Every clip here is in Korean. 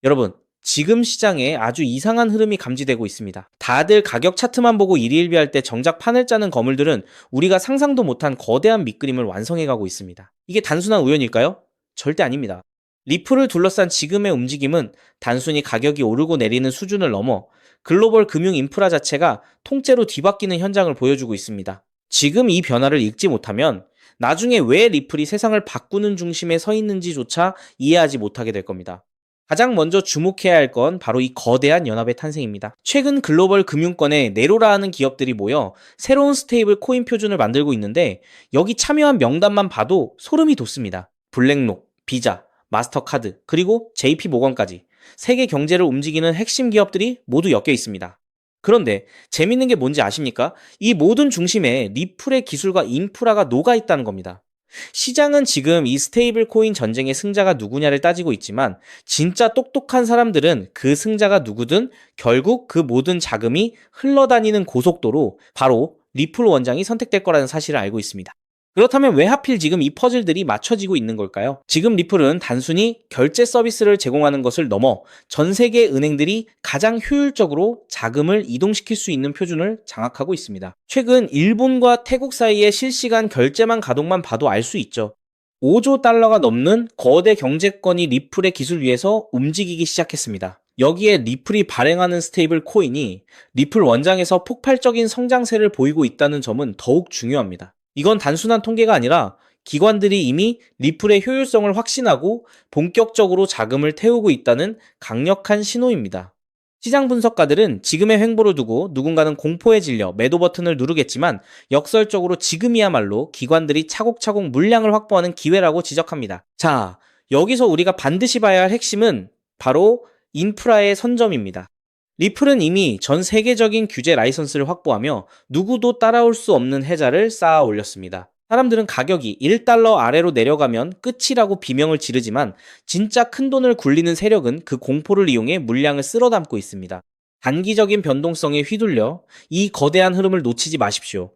여러분, 지금 시장에 아주 이상한 흐름이 감지되고 있습니다. 다들 가격 차트만 보고 일희일비할 때 정작 판을 짜는 거물들은 우리가 상상도 못한 거대한 밑그림을 완성해가고 있습니다. 이게 단순한 우연일까요? 절대 아닙니다. 리플을 둘러싼 지금의 움직임은 단순히 가격이 오르고 내리는 수준을 넘어 글로벌 금융 인프라 자체가 통째로 뒤바뀌는 현장을 보여주고 있습니다. 지금 이 변화를 읽지 못하면 나중에 왜 리플이 세상을 바꾸는 중심에 서 있는지조차 이해하지 못하게 될 겁니다. 가장 먼저 주목해야 할 건 바로 이 거대한 연합의 탄생입니다. 최근 글로벌 금융권에 네로라는 기업들이 모여 새로운 스테이블 코인 표준을 만들고 있는데 여기 참여한 명단만 봐도 소름이 돋습니다. 블랙록, 비자, 마스터카드, 그리고 JP모건까지 세계 경제를 움직이는 핵심 기업들이 모두 엮여 있습니다. 그런데 재밌는 게 뭔지 아십니까? 이 모든 중심에 리플의 기술과 인프라가 녹아 있다는 겁니다. 시장은 지금 이 스테이블 코인 전쟁의 승자가 누구냐를 따지고 있지만 진짜 똑똑한 사람들은 그 승자가 누구든 결국 그 모든 자금이 흘러다니는 고속도로 바로 리플 원장이 선택될 거라는 사실을 알고 있습니다. 그렇다면 왜 하필 지금 이 퍼즐들이 맞춰지고 있는 걸까요? 지금 리플은 단순히 결제 서비스를 제공하는 것을 넘어 전 세계 은행들이 가장 효율적으로 자금을 이동시킬 수 있는 표준을 장악하고 있습니다. 최근 일본과 태국 사이의 실시간 결제만 가동만 봐도 알 수 있죠. 5조 달러가 넘는 거대 경제권이 리플의 기술 위에서 움직이기 시작했습니다. 여기에 리플이 발행하는 스테이블 코인이 리플 원장에서 폭발적인 성장세를 보이고 있다는 점은 더욱 중요합니다. 이건 단순한 통계가 아니라 기관들이 이미 리플의 효율성을 확신하고 본격적으로 자금을 태우고 있다는 강력한 신호입니다. 시장 분석가들은 지금의 횡보를 두고 누군가는 공포에 질려 매도 버튼을 누르겠지만 역설적으로 지금이야말로 기관들이 차곡차곡 물량을 확보하는 기회라고 지적합니다. 자, 여기서 우리가 반드시 봐야 할 핵심은 바로 인프라의 선점입니다. 리플은 이미 전 세계적인 규제 라이선스를 확보하며 누구도 따라올 수 없는 혜자를 쌓아 올렸습니다. 사람들은 가격이 1달러 아래로 내려가면 끝이라고 비명을 지르지만 진짜 큰 돈을 굴리는 세력은 그 공포를 이용해 물량을 쓸어 담고 있습니다. 단기적인 변동성에 휘둘려 이 거대한 흐름을 놓치지 마십시오.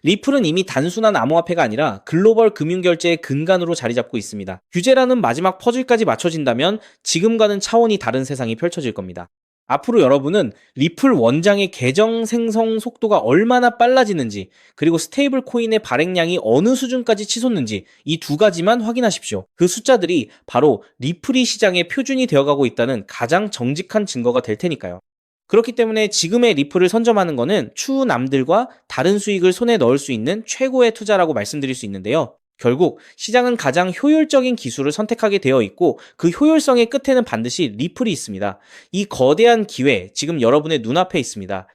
리플은 이미 단순한 암호화폐가 아니라 글로벌 금융결제의 근간으로 자리 잡고 있습니다. 규제라는 마지막 퍼즐까지 맞춰진다면 지금과는 차원이 다른 세상이 펼쳐질 겁니다. 앞으로 여러분은 리플 원장의 계정 생성 속도가 얼마나 빨라지는지, 그리고 스테이블 코인의 발행량이 어느 수준까지 치솟는지 이 두 가지만 확인하십시오. 그 숫자들이 바로 리플이 시장의 표준이 되어가고 있다는 가장 정직한 증거가 될 테니까요. 그렇기 때문에 지금의 리플을 선점하는 것은 추후 남들과 다른 수익을 손에 넣을 수 있는 최고의 투자라고 말씀드릴 수 있는데요. 결국 시장은 가장 효율적인 기술을 선택하게 되어 있고 그 효율성의 끝에는 반드시 리플이 있습니다. 이 거대한 기회, 지금 여러분의 눈앞에 있습니다.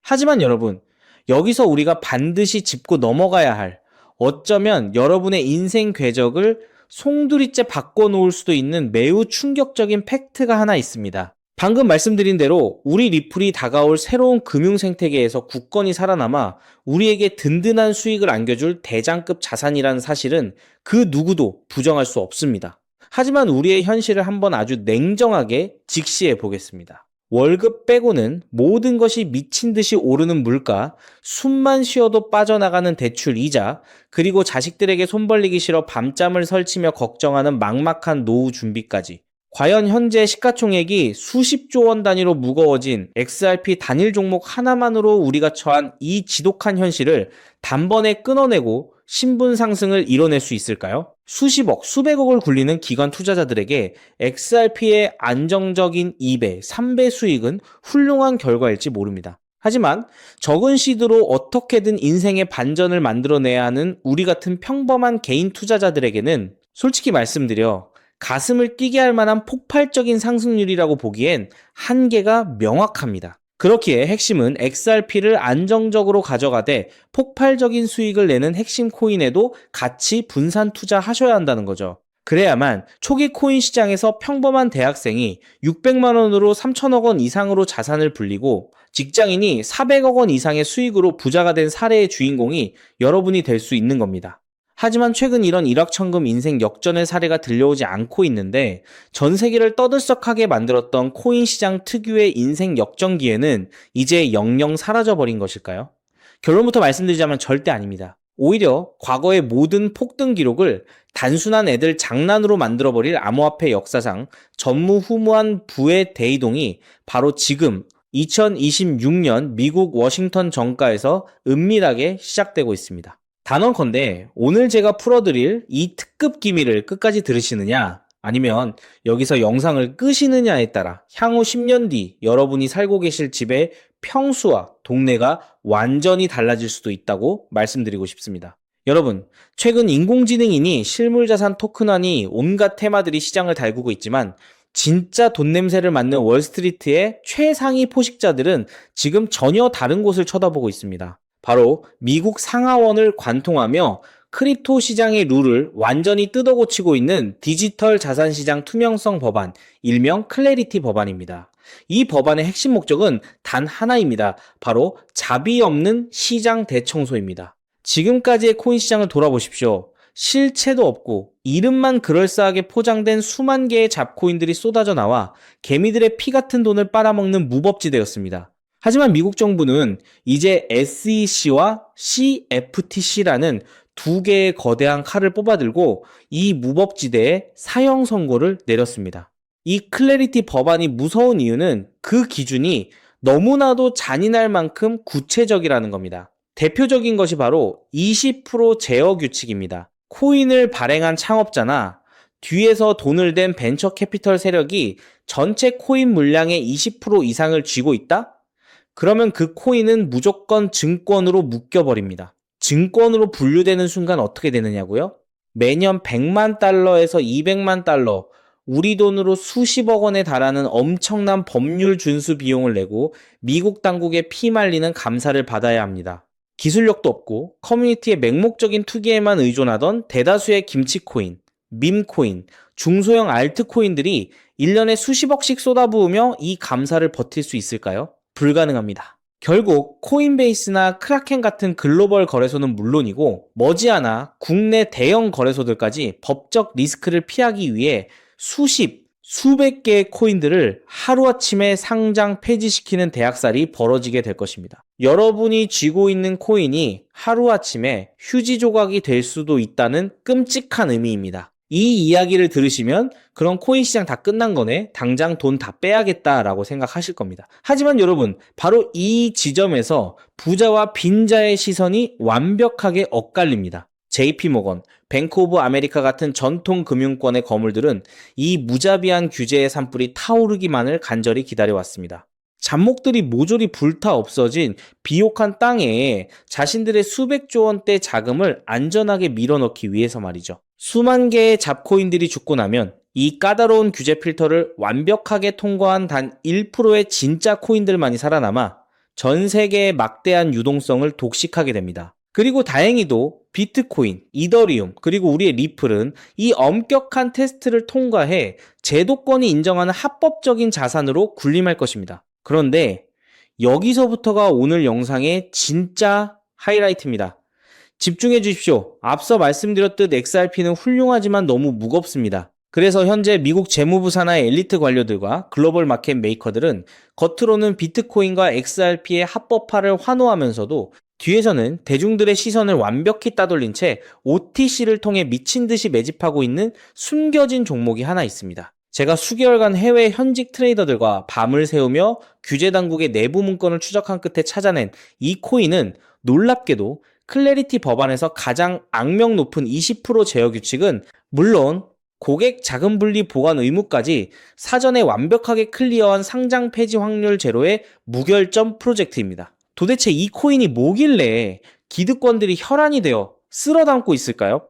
하지만 여러분, 여기서 우리가 반드시 짚고 넘어가야 할, 어쩌면 여러분의 인생 궤적을 송두리째 바꿔놓을 수도 있는 매우 충격적인 팩트가 하나 있습니다. 방금 말씀드린 대로 우리 리플이 다가올 새로운 금융 생태계에서 굳건히 살아남아 우리에게 든든한 수익을 안겨줄 대장급 자산이라는 사실은 그 누구도 부정할 수 없습니다. 하지만 우리의 현실을 한번 아주 냉정하게 직시해 보겠습니다. 월급 빼고는 모든 것이 미친 듯이 오르는 물가, 숨만 쉬어도 빠져나가는 대출 이자, 그리고 자식들에게 손 벌리기 싫어 밤잠을 설치며 걱정하는 막막한 노후 준비까지. 과연 현재 시가총액이 수십조 원 단위로 무거워진 XRP 단일 종목 하나만으로 우리가 처한 이 지독한 현실을 단번에 끊어내고 신분 상승을 이뤄낼 수 있을까요? 수십억, 수백억을 굴리는 기관 투자자들에게 XRP의 안정적인 2배, 3배 수익은 훌륭한 결과일지 모릅니다. 하지만 적은 시드로 어떻게든 인생의 반전을 만들어내야 하는 우리 같은 평범한 개인 투자자들에게는 솔직히 말씀드려 가슴을 뛰게 할 만한 폭발적인 상승률이라고 보기엔 한계가 명확합니다. 그렇기에 핵심은 XRP를 안정적으로 가져가되 폭발적인 수익을 내는 핵심 코인에도 같이 분산 투자하셔야 한다는 거죠. 그래야만 초기 코인 시장에서 평범한 대학생이 600만 원으로 3천억 원 이상으로 자산을 불리고 직장인이 400억 원 이상의 수익으로 부자가 된 사례의 주인공이 여러분이 될 수 있는 겁니다. 하지만 최근 이런 일확천금 인생 역전의 사례가 들려오지 않고 있는데 전 세계를 떠들썩하게 만들었던 코인 시장 특유의 인생 역전 기회는 이제 영영 사라져버린 것일까요? 결론부터 말씀드리자면 절대 아닙니다. 오히려 과거의 모든 폭등 기록을 단순한 애들 장난으로 만들어버릴 암호화폐 역사상 전무후무한 부의 대이동이 바로 지금 2026년 미국 워싱턴 정가에서 은밀하게 시작되고 있습니다. 단언컨대 오늘 제가 풀어드릴 이 특급 기밀을 끝까지 들으시느냐, 아니면 여기서 영상을 끄시느냐에 따라 향후 10년 뒤 여러분이 살고 계실 집의 평수와 동네가 완전히 달라질 수도 있다고 말씀드리고 싶습니다. 여러분, 최근 인공지능이니 실물자산 토큰화니 온갖 테마들이 시장을 달구고 있지만 진짜 돈 냄새를 맡는 월스트리트의 최상위 포식자들은 지금 전혀 다른 곳을 쳐다보고 있습니다. 바로 미국 상하원을 관통하며 크립토 시장의 룰을 완전히 뜯어고치고 있는 디지털 자산 시장 투명성 법안, 일명 클래리티 법안입니다. 이 법안의 핵심 목적은 단 하나입니다. 바로 자비 없는 시장 대청소입니다. 지금까지의 코인 시장을 돌아보십시오. 실체도 없고 이름만 그럴싸하게 포장된 수만 개의 잡코인들이 쏟아져 나와 개미들의 피 같은 돈을 빨아먹는 무법지대였습니다. 하지만 미국 정부는 이제 SEC와 CFTC라는 두 개의 거대한 칼을 뽑아들고 이 무법지대에 사형 선고를 내렸습니다. 이 클래리티 법안이 무서운 이유는 그 기준이 너무나도 잔인할 만큼 구체적이라는 겁니다. 대표적인 것이 바로 20% 제어 규칙입니다. 코인을 발행한 창업자나 뒤에서 돈을 댄 벤처 캐피털 세력이 전체 코인 물량의 20% 이상을 쥐고 있다? 그러면 그 코인은 무조건 증권으로 묶여버립니다. 증권으로 분류되는 순간 어떻게 되느냐고요? 매년 100만 달러에서 200만 달러, 우리 돈으로 수십억 원에 달하는 엄청난 법률 준수 비용을 내고 미국 당국에 피말리는 감사를 받아야 합니다. 기술력도 없고 커뮤니티의 맹목적인 투기에만 의존하던 대다수의 김치코인, 밈코인, 중소형 알트코인들이 1년에 수십억씩 쏟아부으며 이 감사를 버틸 수 있을까요? 불가능합니다. 결국 코인베이스나 크라켄 같은 글로벌 거래소는 물론이고 머지않아 국내 대형 거래소들까지 법적 리스크를 피하기 위해 수백 개의 코인들을 하루아침에 상장 폐지시키는 대학살이 벌어지게 될 것입니다. 여러분이 쥐고 있는 코인이 하루아침에 휴지 조각이 될 수도 있다는 끔찍한 의미입니다. 이 이야기를 들으시면 그런 코인 시장 다 끝난 거네, 당장 돈 다 빼야겠다라고 생각하실 겁니다. 하지만 여러분, 바로 이 지점에서 부자와 빈자의 시선이 완벽하게 엇갈립니다. JP모건, 뱅크 오브 아메리카 같은 전통 금융권의 거물들은 이 무자비한 규제의 산불이 타오르기만을 간절히 기다려왔습니다. 잡목들이 모조리 불타 없어진 비옥한 땅에 자신들의 수백조 원대 자금을 안전하게 밀어넣기 위해서 말이죠. 수만 개의 잡코인들이 죽고 나면 이 까다로운 규제 필터를 완벽하게 통과한 단 1%의 진짜 코인들만이 살아남아 전 세계의 막대한 유동성을 독식하게 됩니다. 그리고 다행히도 비트코인, 이더리움, 그리고 우리의 리플은 이 엄격한 테스트를 통과해 제도권이 인정하는 합법적인 자산으로 군림할 것입니다. 그런데 여기서부터가 오늘 영상의 진짜 하이라이트입니다. 집중해 주십시오. 앞서 말씀드렸듯 XRP는 훌륭하지만 너무 무겁습니다. 그래서 현재 미국 재무부 산하의 엘리트 관료들과 글로벌 마켓 메이커들은 겉으로는 비트코인과 XRP의 합법화를 환호하면서도 뒤에서는 대중들의 시선을 완벽히 따돌린 채 OTC를 통해 미친 듯이 매집하고 있는 숨겨진 종목이 하나 있습니다. 제가 수개월간 해외 현직 트레이더들과 밤을 새우며 규제 당국의 내부 문건을 추적한 끝에 찾아낸 이 코인은 놀랍게도 클래리티 법안에서 가장 악명 높은 20% 제어 규칙은 물론 고객 자금 분리 보관 의무까지 사전에 완벽하게 클리어한 상장 폐지 확률 제로의 무결점 프로젝트입니다. 도대체 이 코인이 뭐길래 기득권들이 혈안이 되어 쓸어 담고 있을까요?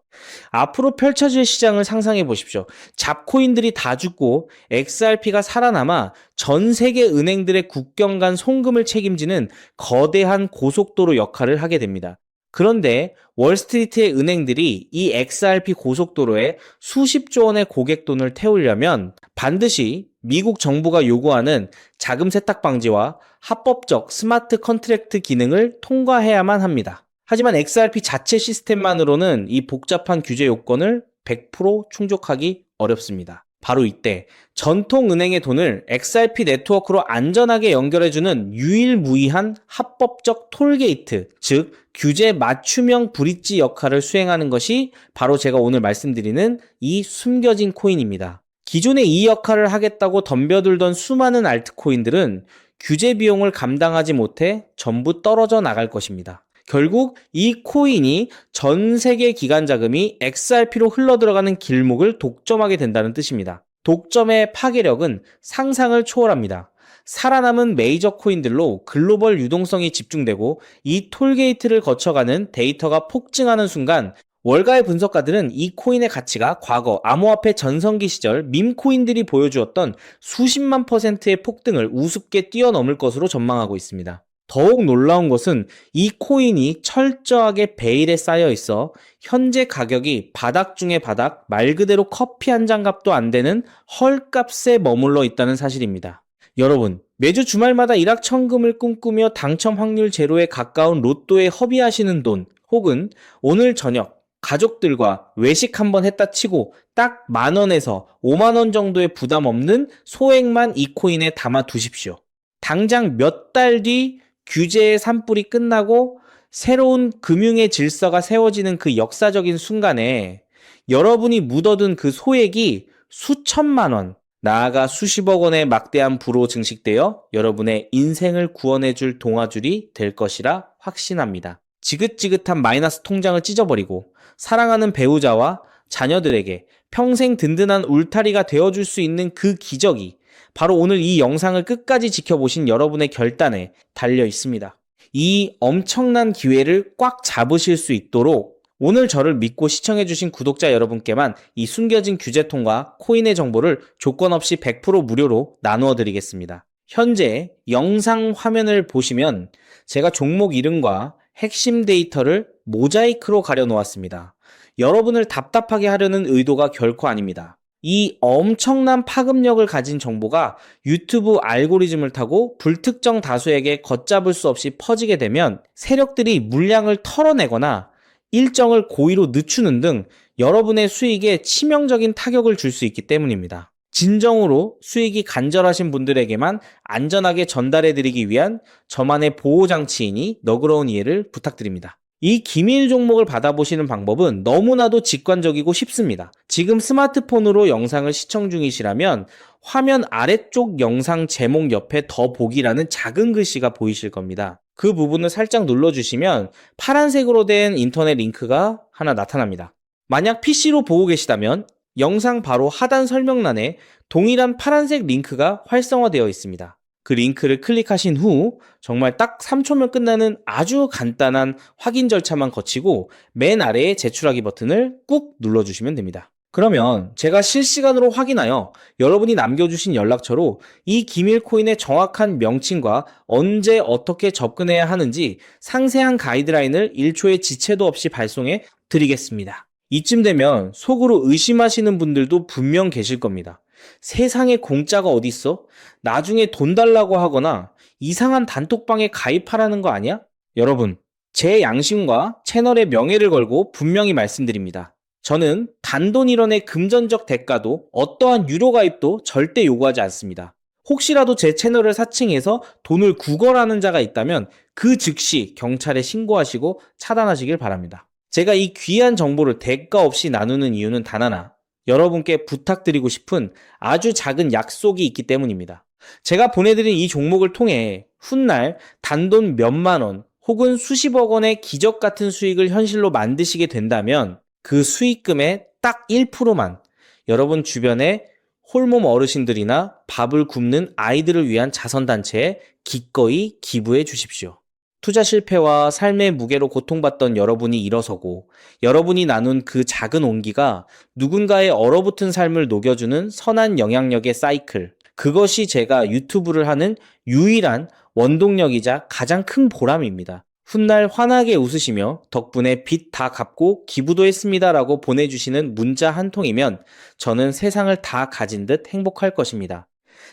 앞으로 펼쳐질 시장을 상상해 보십시오. 잡코인들이 다 죽고 XRP가 살아남아 전 세계 은행들의 국경 간 송금을 책임지는 거대한 고속도로 역할을 하게 됩니다. 그런데 월스트리트의 은행들이 이 XRP 고속도로에 수십조 원의 고객 돈을 태우려면 반드시 미국 정부가 요구하는 자금 세탁 방지와 합법적 스마트 컨트랙트 기능을 통과해야만 합니다. 하지만 XRP 자체 시스템만으로는 이 복잡한 규제 요건을 100% 충족하기 어렵습니다. 바로 이때 전통은행의 돈을 XRP 네트워크로 안전하게 연결해주는 유일무이한 합법적 톨게이트, 즉 규제 맞춤형 브릿지 역할을 수행하는 것이 바로 제가 오늘 말씀드리는 이 숨겨진 코인입니다. 기존에 이 역할을 하겠다고 덤벼들던 수많은 알트코인들은 규제 비용을 감당하지 못해 전부 떨어져 나갈 것입니다. 결국 이 코인이 전 세계 기관 자금이 XRP로 흘러들어가는 길목을 독점하게 된다는 뜻입니다. 독점의 파괴력은 상상을 초월합니다. 살아남은 메이저 코인들로 글로벌 유동성이 집중되고 이 톨게이트를 거쳐가는 데이터가 폭증하는 순간 월가의 분석가들은 이 코인의 가치가 과거 암호화폐 전성기 시절 밈코인들이 보여주었던 수십만 %의 폭등을 우습게 뛰어넘을 것으로 전망하고 있습니다. 더욱 놀라운 것은 이 코인이 철저하게 베일에 쌓여 있어 현재 가격이 바닥 중의 바닥, 말 그대로 커피 한 잔 값도 안 되는 헐값에 머물러 있다는 사실입니다. 여러분, 매주 주말마다 일확천금을 꿈꾸며 당첨 확률 제로에 가까운 로또에 허비하시는 돈, 혹은 오늘 저녁 가족들과 외식 한번 했다 치고 딱 10,000원에서 50,000원 정도의 부담 없는 소액만 이 코인에 담아 두십시오. 당장 몇 달 뒤 규제의 산불이 끝나고 새로운 금융의 질서가 세워지는 그 역사적인 순간에 여러분이 묻어둔 그 소액이 수천만 원, 나아가 수십억 원의 막대한 부로 증식되어 여러분의 인생을 구원해줄 동아줄이 될 것이라 확신합니다. 지긋지긋한 마이너스 통장을 찢어버리고 사랑하는 배우자와 자녀들에게 평생 든든한 울타리가 되어줄 수 있는 그 기적이 바로 오늘 이 영상을 끝까지 지켜보신 여러분의 결단에 달려 있습니다. 이 엄청난 기회를 꽉 잡으실 수 있도록 오늘 저를 믿고 시청해주신 구독자 여러분께만 이 숨겨진 규제통과 코인의 정보를 조건 없이 100% 무료로 나누어 드리겠습니다. 현재 영상 화면을 보시면 제가 종목 이름과 핵심 데이터를 모자이크로 가려 놓았습니다. 여러분을 답답하게 하려는 의도가 결코 아닙니다. 이 엄청난 파급력을 가진 정보가 유튜브 알고리즘을 타고 불특정 다수에게 걷잡을 수 없이 퍼지게 되면 세력들이 물량을 털어내거나 일정을 고의로 늦추는 등 여러분의 수익에 치명적인 타격을 줄 수 있기 때문입니다. 진정으로 수익이 간절하신 분들에게만 안전하게 전달해드리기 위한 저만의 보호장치이니 너그러운 이해를 부탁드립니다. 이 기밀 종목을 받아보시는 방법은 너무나도 직관적이고 쉽습니다. 지금 스마트폰으로 영상을 시청 중이시라면 화면 아래쪽 영상 제목 옆에 더 보기라는 작은 글씨가 보이실 겁니다. 그 부분을 살짝 눌러주시면 파란색으로 된 인터넷 링크가 하나 나타납니다. 만약 PC로 보고 계시다면 영상 바로 하단 설명란에 동일한 파란색 링크가 활성화되어 있습니다. 그 링크를 클릭하신 후 정말 딱 3초면 끝나는 아주 간단한 확인 절차만 거치고 맨 아래에 제출하기 버튼을 꾹 눌러주시면 됩니다. 그러면 제가 실시간으로 확인하여 여러분이 남겨주신 연락처로 이 기밀 코인의 정확한 명칭과 언제 어떻게 접근해야 하는지 상세한 가이드라인을 1초의 지체도 없이 발송해 드리겠습니다. 이쯤 되면 속으로 의심하시는 분들도 분명 계실 겁니다. 세상에 공짜가 어딨어? 나중에 돈 달라고 하거나 이상한 단톡방에 가입하라는 거 아니야? 여러분, 제 양심과 채널의 명예를 걸고 분명히 말씀드립니다. 저는 단돈 1원의 금전적 대가도 어떠한 유료 가입도 절대 요구하지 않습니다. 혹시라도 제 채널을 사칭해서 돈을 구걸하는 자가 있다면 그 즉시 경찰에 신고하시고 차단하시길 바랍니다. 제가 이 귀한 정보를 대가 없이 나누는 이유는 단 하나, 여러분께 부탁드리고 싶은 아주 작은 약속이 있기 때문입니다. 제가 보내드린 이 종목을 통해 훗날 단돈 몇만 원 혹은 수십억 원의 기적 같은 수익을 현실로 만드시게 된다면 그 수익금의 딱 1%만 여러분 주변에 홀몸 어르신들이나 밥을 굶는 아이들을 위한 자선단체에 기꺼이 기부해 주십시오. 투자 실패와 삶의 무게로 고통받던 여러분이 일어서고 여러분이 나눈 그 작은 온기가 누군가의 얼어붙은 삶을 녹여주는 선한 영향력의 사이클, 그것이 제가 유튜브를 하는 유일한 원동력이자 가장 큰 보람입니다. 훗날 환하게 웃으시며 덕분에 빚 다 갚고 기부도 했습니다 라고 보내주시는 문자 한 통이면 저는 세상을 다 가진 듯 행복할 것입니다.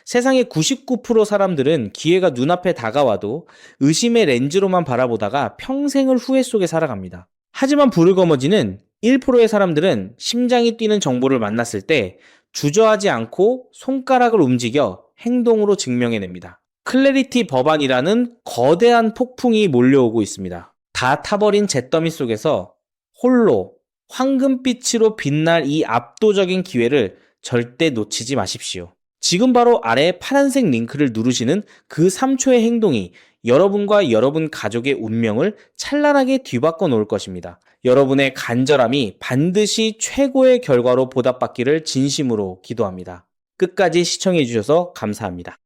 세상의 99% 사람들은 기회가 눈앞에 다가와도 의심의 렌즈로만 바라보다가 평생을 후회 속에 살아갑니다. 하지만 부르거머지는 1%의 사람들은 심장이 뛰는 정보를 만났을 때 주저하지 않고 손가락을 움직여 행동으로 증명해냅니다. 클래리티 법안이라는 거대한 폭풍이 몰려오고 있습니다. 다 타버린 잿더미 속에서 홀로 황금빛으로 빛날 이 압도적인 기회를 절대 놓치지 마십시오. 지금 바로 아래 파란색 링크를 누르시는 그 3초의 행동이 여러분과 여러분 가족의 운명을 찬란하게 뒤바꿔 놓을 것입니다. 여러분의 간절함이 반드시 최고의 결과로 보답받기를 진심으로 기도합니다. 끝까지 시청해 주셔서 감사합니다.